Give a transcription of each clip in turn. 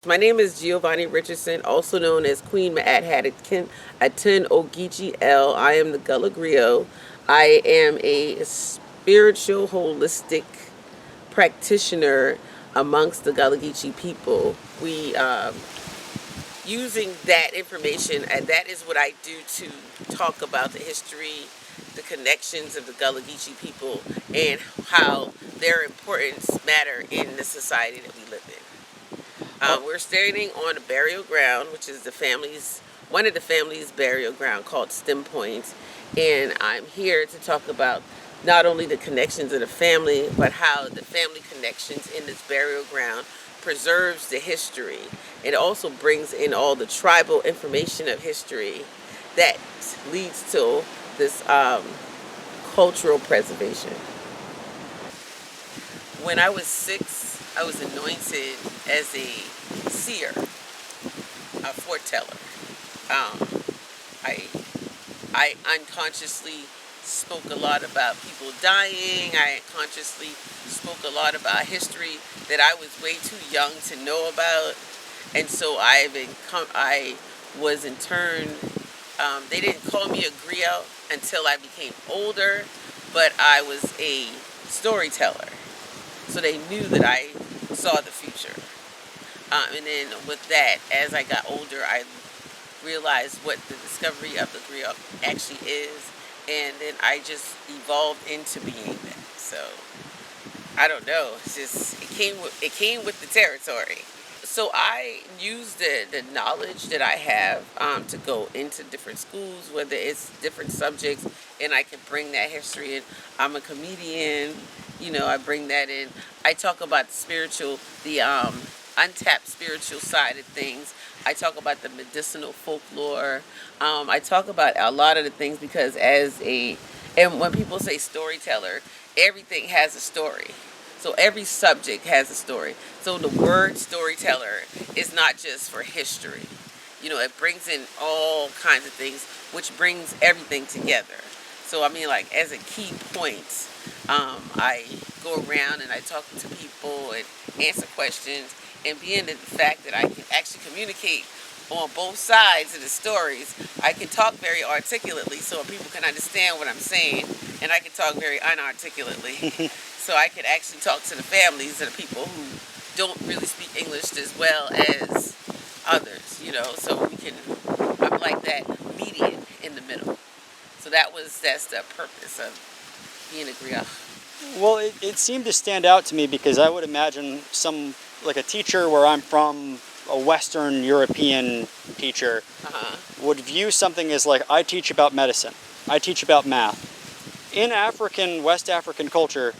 My name is Giovanni Richardson, also known as Queen Ma'at Hattikin Atun-Ogechi L. I am the Gullah Griot. I am a spiritual, holistic practitioner amongst the Gullah Geechee people. We using that information, and that is what I do to talk about the history, the connections of the Gullah Geechee people, and how their importance matter in the society that we live in. We're standing on a burial ground, which is one of the family's burial ground called Stem Point, and I'm here to talk about not only the connections of the family, but how the family connections in this burial ground preserves the history. It also brings in all the tribal information of history that leads to this cultural preservation. When I was 6, I was anointed as a seer, a foreteller. I unconsciously spoke a lot about people dying. I unconsciously spoke a lot about history that I was way too young to know about, and so I was in turn. They didn't call me a griot until I became older, but I was a storyteller. So they knew that I saw the future. And then with that, as I got older, I realized what the discovery of the griot actually is. And then I just evolved into being that. So I don't know. It came with the territory. So I use the knowledge that I have to go into different schools, whether it's different subjects, and I can bring that history in. I'm a comedian, I bring that in. I talk about the untapped spiritual side of things. I talk about the medicinal folklore. I talk about a lot of the things because and when people say storyteller, everything has a story. So every subject has a story. So the word storyteller is not just for history. It brings in all kinds of things, which brings everything together. So like as a key point, I go around and I talk to people and answer questions, and being the fact that I can actually communicate on both sides of the stories, I can talk very articulately so people can understand what I'm saying, and I can talk very unarticulately. So I can actually talk to the families of the people who don't really speak English as well as others, so I'm like that median in the middle. So that's the purpose of being a griot. Well, it seemed to stand out to me because I would imagine like a teacher where I'm from, a Western European teacher, would view something as like, I teach about medicine, I teach about math. In West African culture,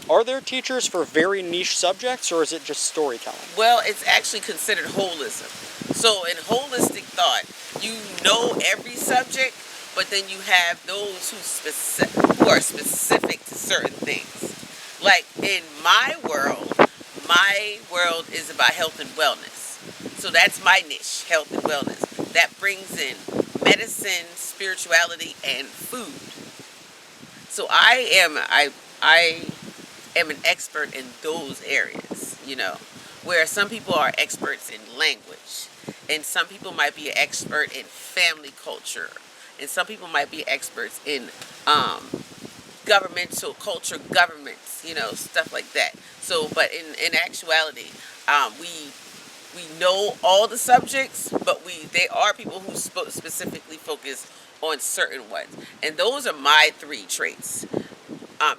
are there teachers for very niche subjects, or is it just storytelling? Well, it's actually considered holism. So in holistic thought, you know every subject, but then you have those who are specific to certain things. Like in my world is about health and wellness. So that's my niche, health and wellness. That brings in medicine, spirituality, and food. So I am an expert in those areas, where some people are experts in language, and some people might be an expert in family culture, and some people might be experts in governmental culture, governments, stuff like that. So, but in actuality, we know all the subjects, but they are people who specifically focus on certain ones, and those are my 3 traits.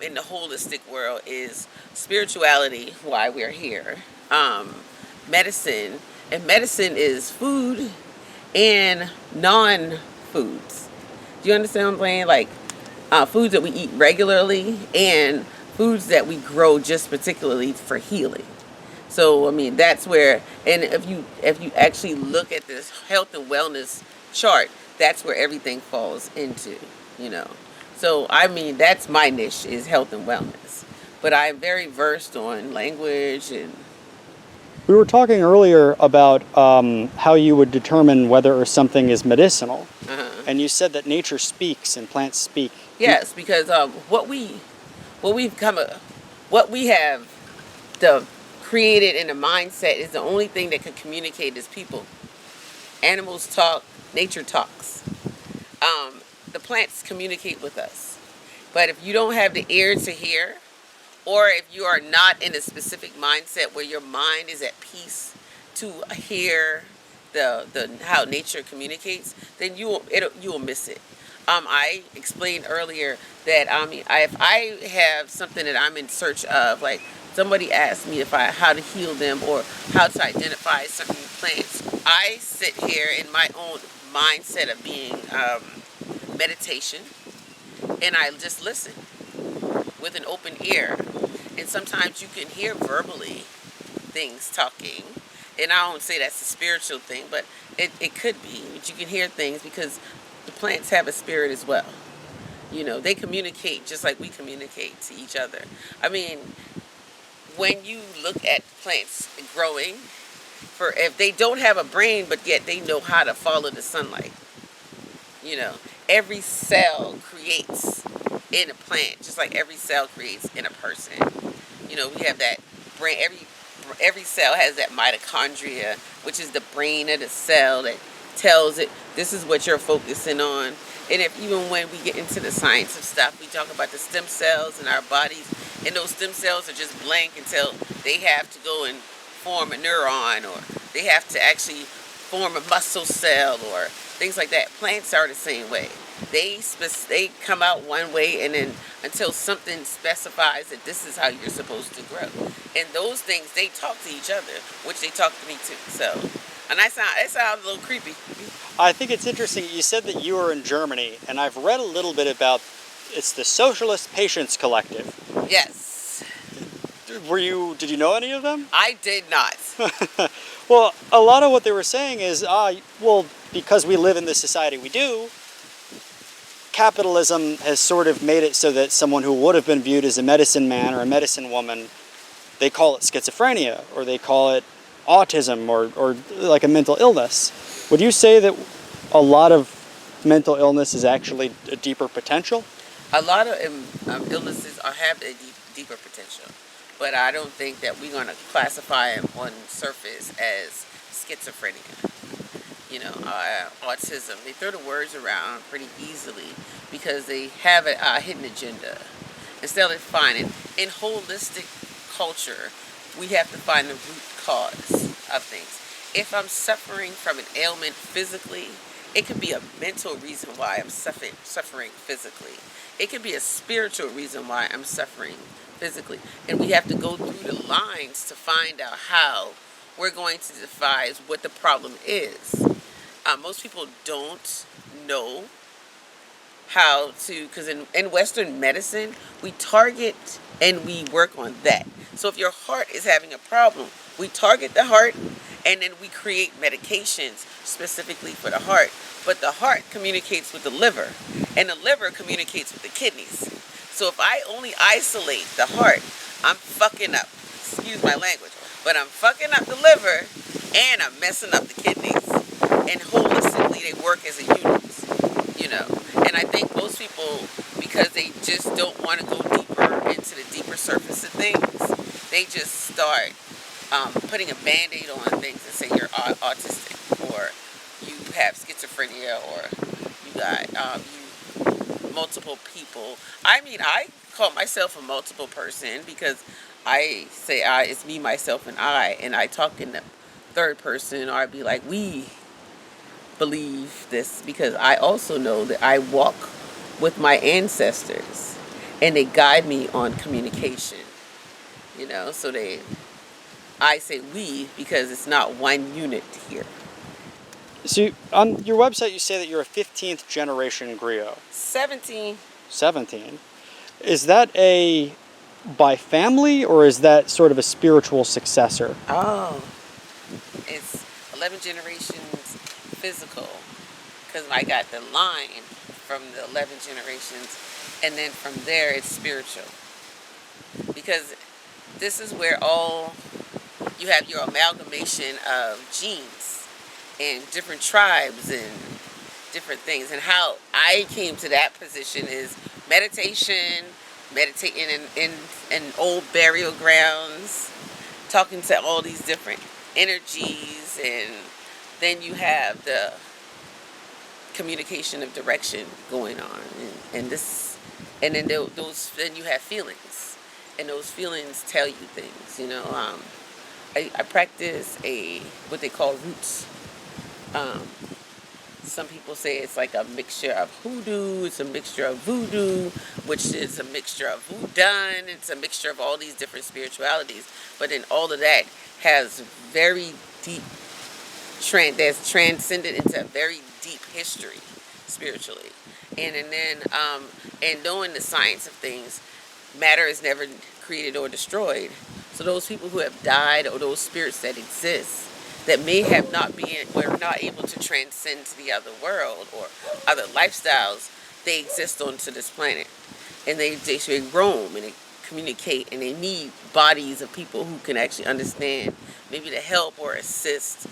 In the holistic world is spirituality, why we're here, medicine, and medicine is food and non-foods. Do you understand what I'm saying? Like foods that we eat regularly and foods that we grow just particularly for healing. So that's where, and if you actually look at this health and wellness chart, that's where everything falls into. So that's my niche, is health and wellness. But I'm very versed on language and. We were talking earlier about how you would determine whether something is medicinal, and you said that nature speaks and plants speak. Yes, because what we have created in a mindset is the only thing that can communicate as people. Animals talk, nature talks. The plants communicate with us. But if you don't have the ear to hear, or if you are not in a specific mindset where your mind is at peace to hear the how nature communicates, then you will miss it. I explained earlier that if I have something that I'm in search of, like somebody asked me how to heal them or how to identify certain plants, I sit here in my own mindset of being meditation, and I just listen with an open ear. And sometimes you can hear verbally things talking. And I don't say that's a spiritual thing, but it could be. But you can hear things because the plants have a spirit as well. You know, they communicate just like we communicate to each other. I mean, when you look at plants growing, if they don't have a brain, but yet they know how to follow the sunlight. You know, every cell creates in a plant, just like every cell creates in a person. You know, we have that brain. Every cell has that mitochondria, which is the brain of the cell that tells it this is what you're focusing on. And even when we get into the science of stuff, we talk about the stem cells in our bodies, and those stem cells are just blank until they have to go and form a neuron, or they have to actually form a muscle cell, or things like that. Plants are the same way. They come out one way, and then until something specifies that this is how you're supposed to grow. And those things, they talk to each other, which they talk to me too. So, and that sounds a little creepy. I think it's interesting. You said that you were in Germany, and I've read a little bit about it's the Socialist Patients Collective. Yes. Did you know any of them? I did not. Well, a lot of what they were saying is, because we live in the society we do, capitalism has sort of made it so that someone who would have been viewed as a medicine man or a medicine woman, they call it schizophrenia, or they call it autism, or like a mental illness. Would you say that a lot of mental illness is actually a deeper potential? A lot of illnesses have a deeper potential, but I don't think that we're going to classify them on surface as schizophrenia. You know, autism. They throw the words around pretty easily because they have a hidden agenda. Instead of finding in holistic culture, we have to find the root cause of things. If I'm suffering from an ailment physically, it could be a mental reason why I'm suffering physically. It could be a spiritual reason why I'm suffering physically. And we have to go through the lines to find out how we're going to devise what the problem is. Most people don't know how to, because in Western medicine, we target and we work on that. So if your heart is having a problem, we target the heart, and then we create medications specifically for the heart. But the heart communicates with the liver, and the liver communicates with the kidneys. So if I only isolate the heart, I'm fucking up, excuse my language, but I'm fucking up the liver, and I'm messing up the kidneys. And holistically, they work as a unit, you know. And I think most people, because they just don't want to go deeper into the deeper surface of things, they just start putting a Band-Aid on things and say you're autistic, or you have schizophrenia, or you got multiple people. I mean, I call myself a multiple person because I say it's me, myself, and I talk in the third person, or I'd be like, we believe this, because I also know that I walk with my ancestors and they guide me on communication, you know. So I say we because it's not one unit here. So on your website you say that you're a 15th generation Griot. 17. 17. Is that by family, or is that sort of a spiritual successor? Oh, it's 11 generations physical, because I got the line from the 11 generations, and then from there it's spiritual, because this is where you have your amalgamation of genes and different tribes and different things. And how I came to that position is meditating in old burial grounds, talking to all these different energies, and then you have the communication of direction going on, and this, and then those, then you have feelings, and those feelings tell you things. I practice what they call roots. Um, some people say it's like a mixture of hoodoo, it's a mixture of voodoo, which is a mixture of voodoo, it's a mixture of all these different spiritualities. But then all of that has very deep, that's transcended into a very deep history spiritually. And then, and knowing the science of things, matter is never created or destroyed. So those people who have died, or those spirits that exist, that may have were not able to transcend to the other world or other lifestyles, they exist onto this planet. And they roam and they communicate, and they need bodies of people who can actually understand, maybe to help or assist.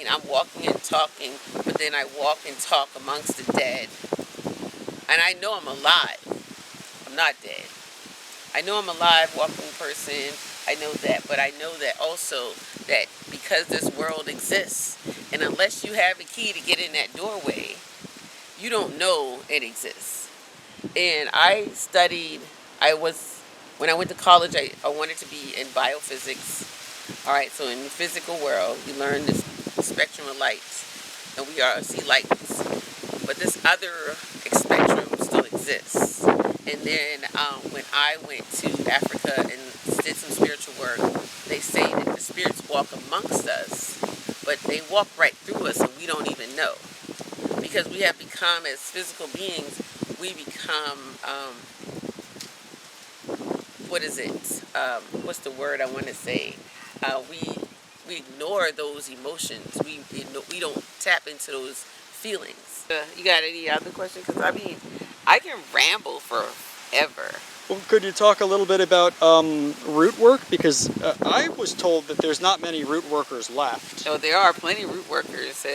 I'm walking and talking, but then I walk and talk amongst the dead. And I know I'm alive. I'm not dead. I know I'm a live walking person. I know that, but I know that also that because this world exists, and unless you have a key to get in that doorway, you don't know it exists. And when I went to college, I wanted to be in biophysics. All right, so in the physical world, we learn this spectrum of lights, and we are see lights. But this other spectrum still exists. And then when I went to Africa and did some spiritual work, they say that the spirits walk amongst us, but they walk right through us and we don't even know. Because we have become, as physical beings, we become, what's the word I want to say? We ignore those emotions. We don't tap into those feelings. You got any other questions? Because I can ramble forever. Well, could you talk a little bit about root work? Because I was told that there's not many root workers left. So there are plenty of root workers.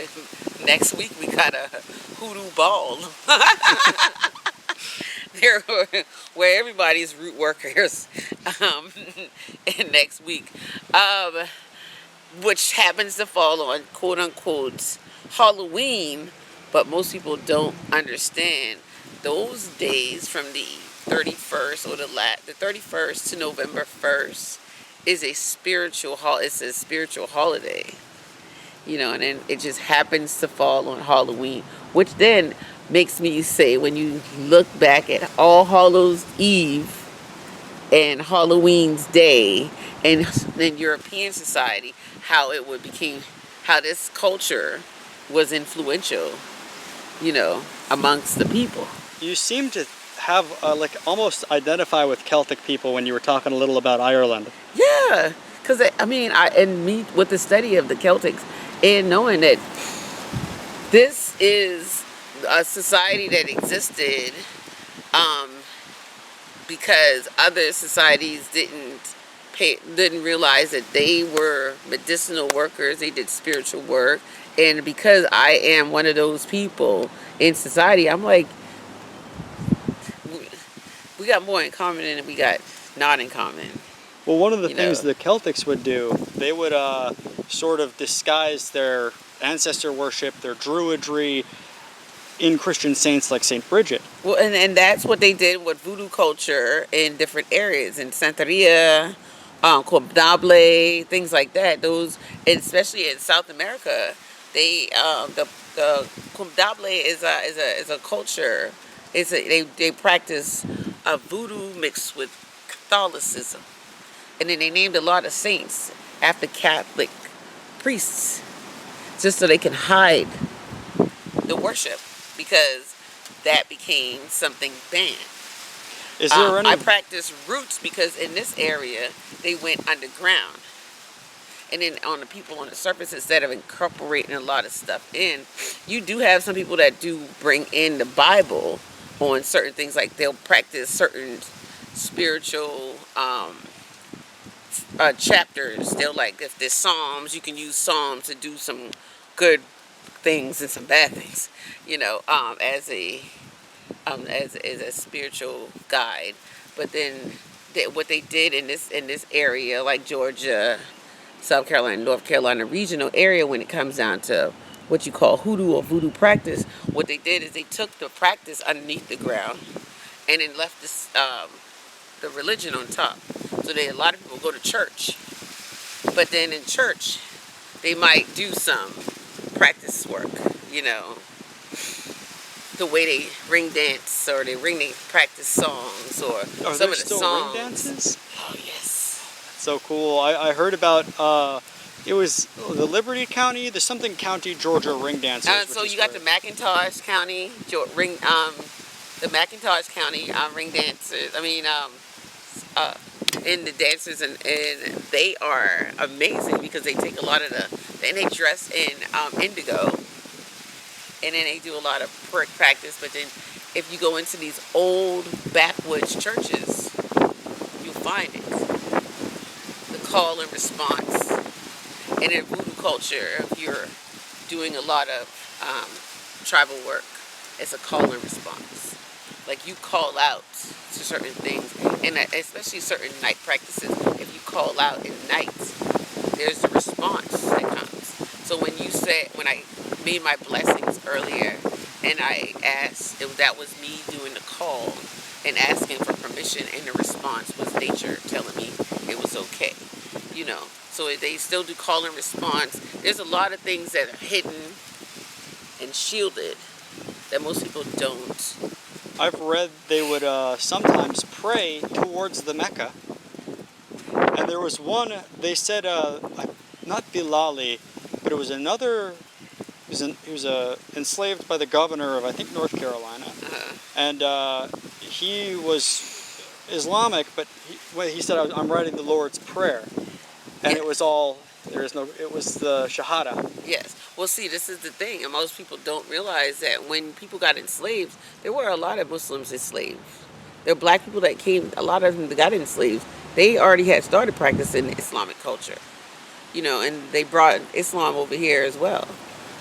Next week we got a hoodoo ball. Where everybody's root workers. And next week. Which happens to fall on quote unquote Halloween, but most people don't understand those days from the 31st or the 31st to November 1st is a spiritual holiday. And then it just happens to fall on Halloween, which then makes me say, when you look back at All Hallows Eve and Halloween's Day and in European society, how this culture was influential, amongst the people. You seem to have almost identify with Celtic people when you were talking a little about Ireland. Yeah, because with the study of the Celtics and knowing that this is a society that existed because other societies didn't realize that they were medicinal workers. They did spiritual work, and because I am one of those people in society, I'm like, we got more in common than we got not in common. Well, one of the things the Celtics would do, they would sort of disguise their ancestor worship, their druidry, in Christian saints like Saint Bridget. Well, and that's what they did with voodoo culture in different areas, in Santeria, Condable, things like that. Those, especially in South America, they the Condable is a culture. They practice voodoo mixed with Catholicism, and then they named a lot of saints after Catholic priests, just so they can hide the worship, because that became something banned. Is there any? I practice roots because in this area they went underground, and then on the people on the surface, instead of incorporating a lot of stuff in, you do have some people that do bring in the Bible on certain things, like they'll practice certain spiritual chapters. They'll, like, if there's Psalms, you can use Psalms to do some good things and some bad things, as a spiritual guide. But then what they did in this area, like Georgia, South Carolina, North Carolina regional area, when it comes down to what you call hoodoo or voodoo practice, what they did is they took the practice underneath the ground and then left this the religion on top. So a lot of people go to church, but then in church they might do some practice work, you know, the way they ring dance, or they practice songs, or Are some there of the still songs. ring dances? Oh yes. So cool. I heard about it was the Liberty County, the something county, Georgia ring dancers. So you got the McIntosh County ring, the McIntosh County ring dancers. And the dancers, and they are amazing because they take a lot of and they dress in indigo, and then they do a lot of practice. But then if you go into these old backwoods churches, you'll find it. The call and response. And in voodoo culture, if you're doing a lot of tribal work, it's a call and response. Like you call out to certain things, and especially certain night practices. If you call out at night, there's a response that comes. So when I made my blessings earlier, and I asked, that was me doing the call and asking for permission, and the response was nature telling me it was okay, you know. So they still do call and response. There's a lot of things that are hidden and shielded that most people don't. I've read they would sometimes pray towards the Mecca. And there was one, they said, not Bilali, but it was another, he was enslaved by the governor of, I think, North Carolina. And he was Islamic, but he said, I'm writing the Lord's Prayer. And it was it was the Shahada. Yes. Well, see, this is the thing, and most people don't realize that when people got enslaved, there were a lot of Muslims enslaved. There were black people that came, a lot of them that got enslaved, they already had started practicing Islamic culture, you know, and they brought Islam over here as well,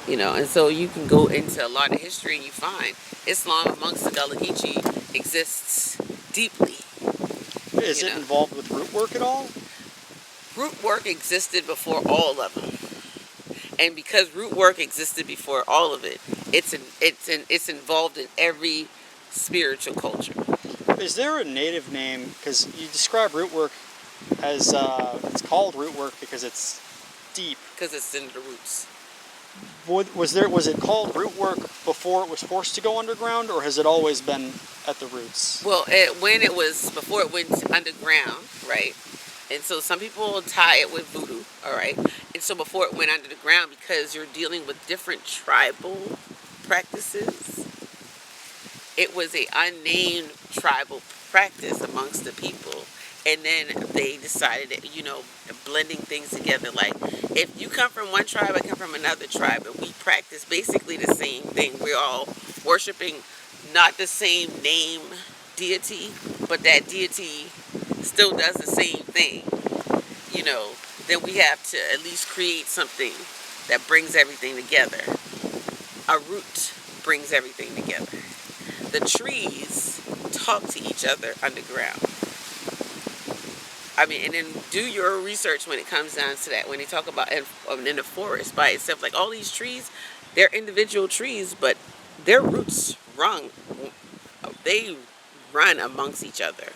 you know, and so you can go into a lot of history and you find Islam amongst the Gullah Geechee exists deeply. Is it involved with root work at all? Root work existed before all of them, and because root work existed before all of it, it's involved in every spiritual culture. Is there a native name? Because you describe root work as it's called root work because it's deep. Because it's in the roots. Was it called root work before it was forced to go underground, or has it always been at the roots? Well, before it went underground, right? And so some people tie it with voodoo, all right? And so before it went under the ground, because you're dealing with different tribal practices, it was an unnamed tribal practice amongst the people. And then they decided that, you know, blending things together. Like, if you come from one tribe, I come from another tribe, and we practice basically the same thing. We're all worshiping not the same name deity, but that deity still does the same thing, you know. Then we have to at least create something that brings everything together. A root brings everything together. The trees talk to each other underground. And then do your research when it comes down to that. When they talk about in the forest by itself, like all these trees, they're individual trees, but their roots they run amongst each other.